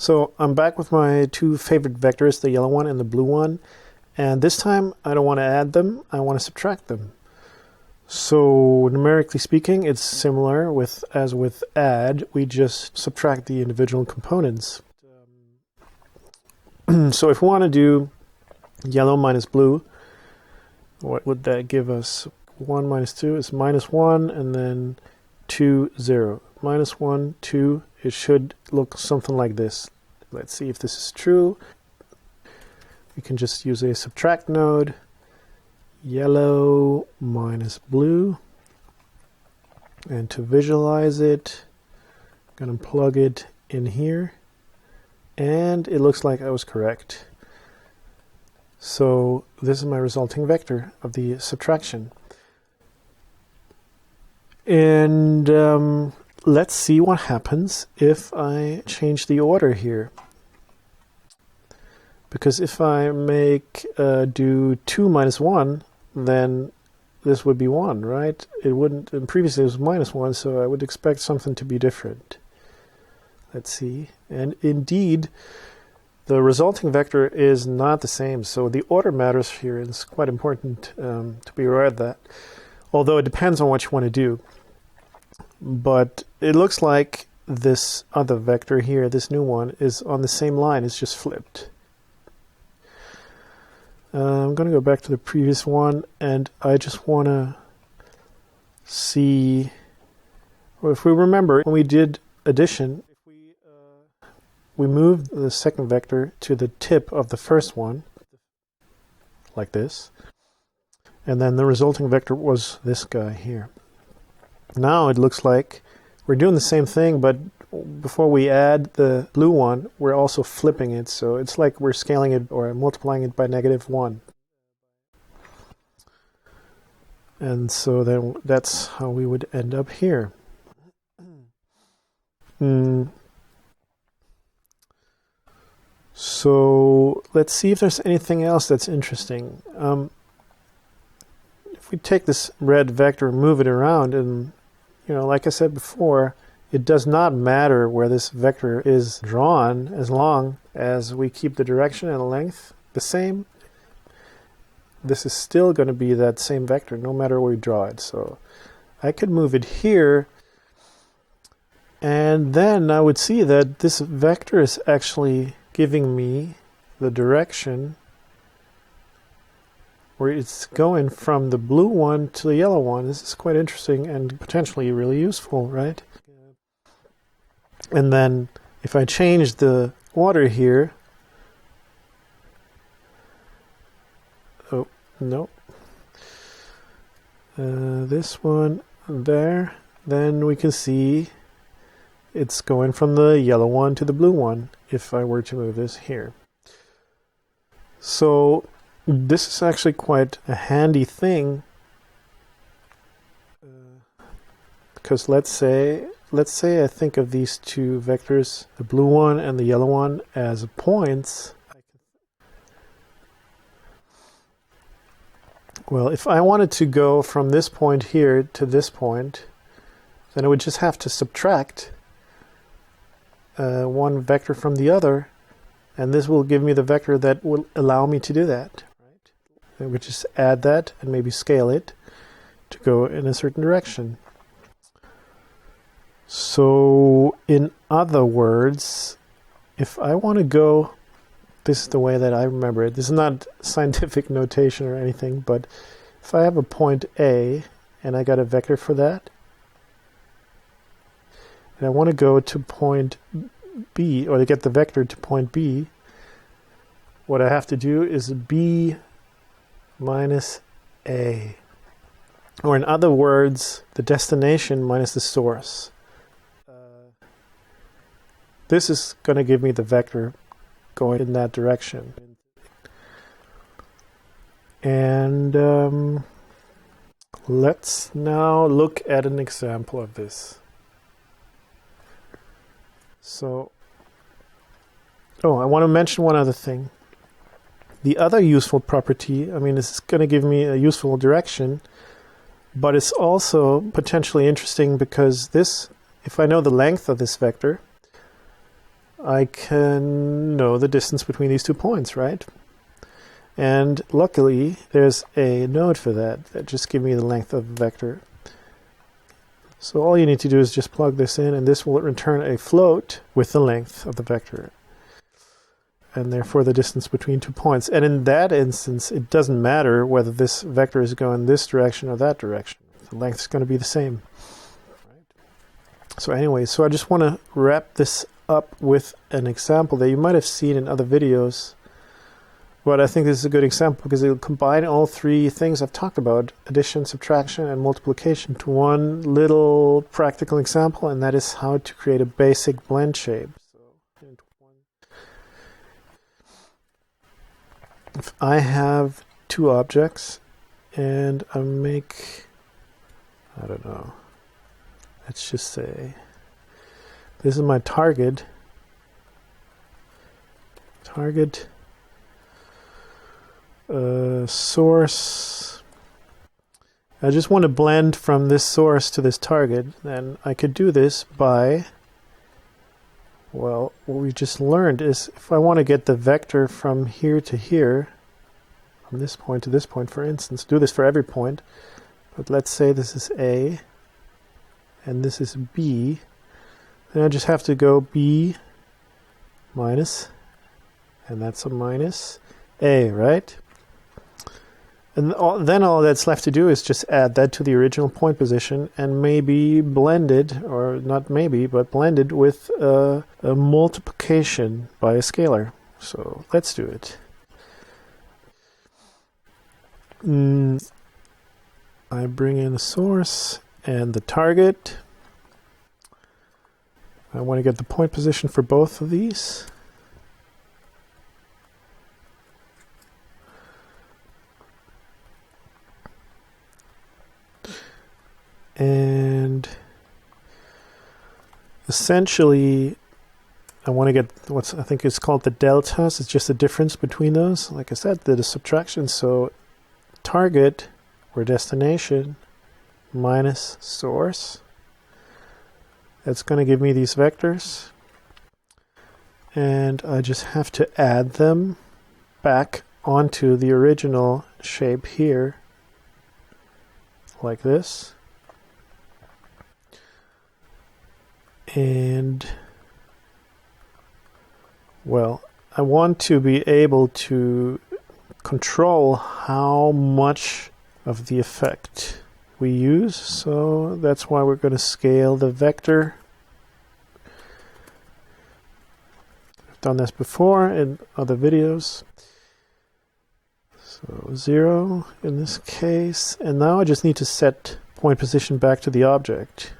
So I'm back with my two favorite vectors, the yellow one and the blue one. And this time I don't want to add them, I want to subtract them. So numerically speaking, it's similar as with add, we just subtract the individual components. So if we want to do yellow minus blue, what would that give us? 1 minus 2 is minus 1, and then 2, 0. Minus 1, 2, it should look something like this. Let's see if this is true. We can just use a subtract node. Yellow minus blue. And to visualize it, I'm going to plug it in here. And it looks like I was correct. So this is my resulting vector of the subtraction. And let's see what happens if I change the order here. Because if I make do 2 minus 1, then this would be 1, right? It wouldn't, and previously it was minus 1, so I would expect something to be different. Let's see. And indeed, the resulting vector is not the same, so the order matters here. It's quite important to be aware of that. Although it depends on what you want to do. But it looks like this other vector here, this new one, is on the same line. It's just flipped. I'm going to go back to the previous one, and I just want to see, well, if we remember, when we did addition, we moved the second vector to the tip of the first one, like this, and then the resulting vector was this guy here. Now it looks like we're doing the same thing, but before we add the blue one, we're also flipping it, so it's like we're scaling it or multiplying it by -1. And so then that's how we would end up here. So let's see if there's anything else that's interesting. If we take this red vector and move it around, and like I said before, it does not matter where this vector is drawn as long as we keep the direction and the length the same. This is still going to be that same vector no matter where we draw it. So I could move it here, and then I would see that this vector is actually giving me the direction where it's going from the blue one to the yellow one. This is quite interesting and potentially really useful, right? And then if I change the order here, oh, no, this one there, then we can see it's going from the yellow one to the blue one if I were to move this here. So this is actually quite a handy thing, because let's say I think of these two vectors, the blue one and the yellow one, as points. Well, if I wanted to go from this point here to this point, then I would just have to subtract one vector from the other, and this will give me the vector that will allow me to do that. Right? I would just add that and maybe scale it to go in a certain direction. So in other words, if I want to go, this is the way that I remember it. This is not scientific notation or anything, but if I have a point A and I got a vector for that, and I want to go to point B, or to get the vector to point B, what I have to do is B minus A. Or in other words, the destination minus the source. This is going to give me the vector going in that direction. And let's now look at an example of this. So, I want to mention one other thing. The other useful property, this is going to give me a useful direction, but it's also potentially interesting because this, if I know the length of this vector, I can know the distance between these 2 points, right? And luckily, there's a node for that just gives me the length of the vector. So all you need to do is just plug this in, and this will return a float with the length of the vector, and therefore the distance between 2 points. And in that instance, it doesn't matter whether this vector is going this direction or that direction. The length is going to be the same. So anyway, so I just want to wrap this up with an example that you might have seen in other videos. But I think this is a good example because it'll combine all 3 things I've talked about, addition, subtraction, and multiplication, to one little practical example, and that is how to create a basic blend shape. If I have 2 objects and I make, I don't know, let's just say this is my target, source. I just want to blend from this source to this target, then I could do this by, well, what we just learned is if I want to get the vector from here to here, from this point to this point, for instance, do this for every point, but let's say this is A and this is B, then I just have to go B minus, and that's a minus A, right? And then all that's left to do is just add that to the original point position and maybe blend it, or not maybe, but blend it with a multiplication by a scalar. So let's do it. I bring in the source and the target. I want to get the point position for both of these. And essentially, I want to get what's I think is called the deltas. It's just the difference between those. Like I said, the subtraction. So target or destination minus source. That's going to give me these vectors. And I just have to add them back onto the original shape here, like this. And, well, I want to be able to control how much of the effect we use, so that's why we're going to scale the vector. I've done this before in other videos. So 0 in this case, and now I just need to set point position back to the object.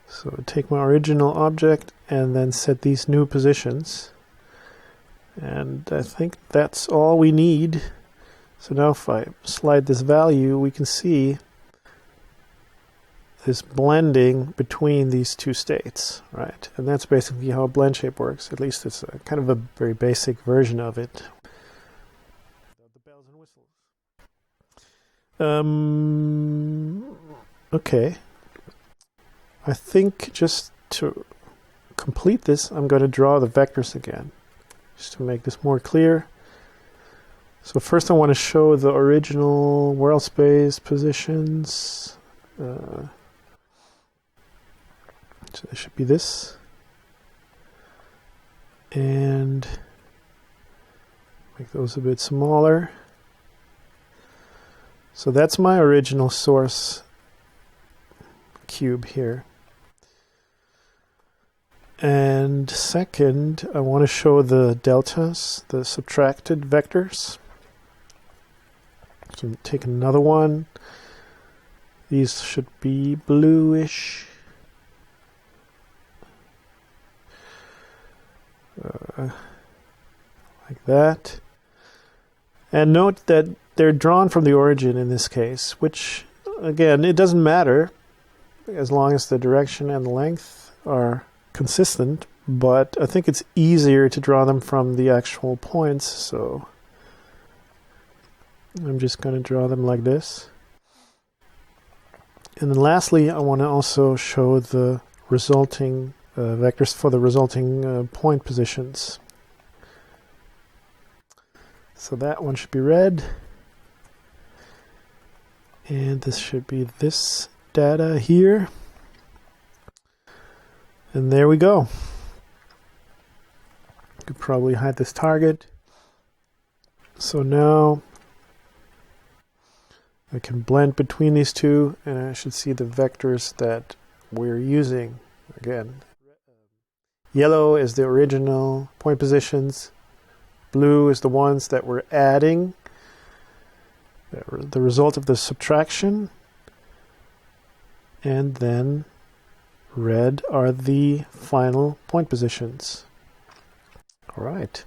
So take my original object and then set these new positions. And I think that's all we need. So now if I slide this value, we can see this blending between these 2 states, right? And that's basically how a blend shape works. At least it's a kind of a very basic version of it. The bells and whistles. Okay. I think just to complete this, I'm going to draw the vectors again, just to make this more clear. So first I want to show the original world space positions. So it should be this. And make those a bit smaller. So that's my original source cube here. And second, I want to show the deltas, the subtracted vectors. So take another one. These should be bluish. Like that. And note that they're drawn from the origin in this case, which, again, it doesn't matter as long as the direction and the length are consistent, but I think it's easier to draw them from the actual points, so I'm just going to draw them like this. And then lastly, I want to also show the resulting vectors for the resulting point positions. So that one should be red. And this should be this data here. And there we go. Could probably hide this target. So now I can blend between these two, and I should see the vectors that we're using. Again, yellow is the original point positions. Blue is the ones that we're adding, the result of the subtraction. And then red are the final point positions. All right.